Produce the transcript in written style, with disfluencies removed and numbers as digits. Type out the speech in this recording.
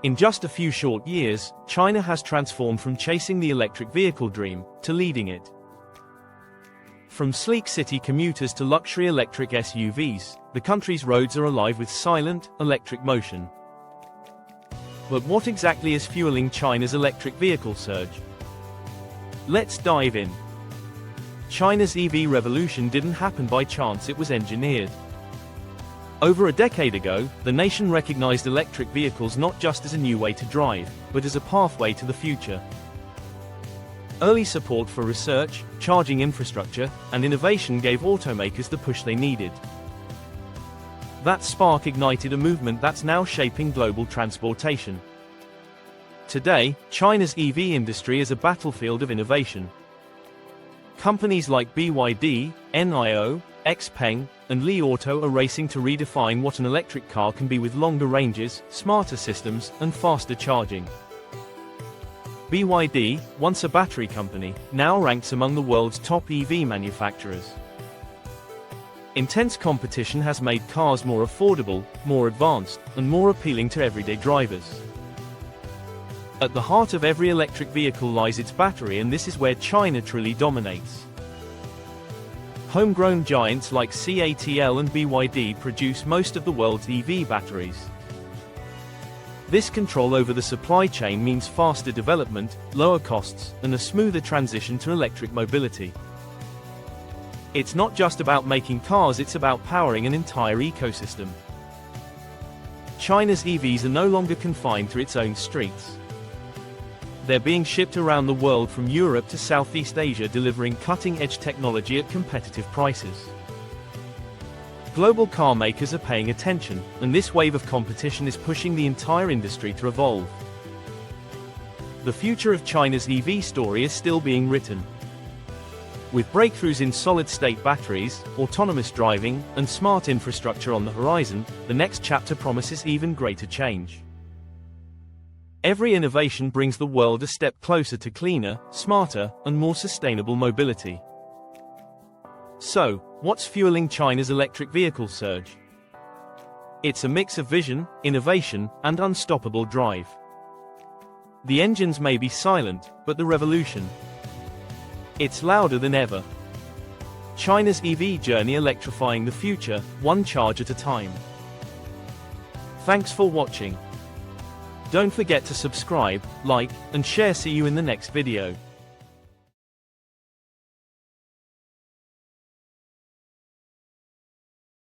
In just a few short years, China has transformed from chasing the electric vehicle dream to leading it. From sleek city commuters to luxury electric SUVs, the country's roads are alive with silent, electric motion. But what exactly is fueling China's electric vehicle surge? Let's dive in. China's EV revolution didn't happen by chance, it was engineered. Over a decade ago, the nation recognized electric vehicles not just as a new way to drive, but as a pathway to the future. Early support for research, charging infrastructure, and innovation gave automakers the push they needed. That spark ignited a movement that's now shaping global transportation. Today, China's EV industry is a battlefield of innovation. Companies like BYD, NIO, XPeng, and Li Auto are racing to redefine what an electric car can be with longer ranges, smarter systems, and faster charging. BYD, once a battery company, now ranks among the world's top EV manufacturers. Intense competition has made cars more affordable, more advanced, and more appealing to everyday drivers. At the heart of every electric vehicle lies its battery, and this is where China truly dominates. Homegrown giants like CATL and BYD produce most of the world's EV batteries. This control over the supply chain means faster development, lower costs, and a smoother transition to electric mobility. It's not just about making cars, it's about powering an entire ecosystem. China's EVs are no longer confined to its own streets. They're being shipped around the world from Europe to Southeast Asia, delivering cutting-edge technology at competitive prices. Global car makers are paying attention, and this wave of competition is pushing the entire industry to evolve. The future of China's EV story is still being written. With breakthroughs in solid-state batteries, autonomous driving, and smart infrastructure on the horizon, the next chapter promises even greater change. Every innovation brings the world a step closer to cleaner, smarter, and more sustainable mobility. So, what's fueling China's electric vehicle surge? It's a mix of vision, innovation, and unstoppable drive. The engines may be silent, but the revolution, it's louder than ever. China's EV journey, electrifying the future, one charge at a time. Thanks for watching. Don't forget to subscribe, like, and share. See you in the next video.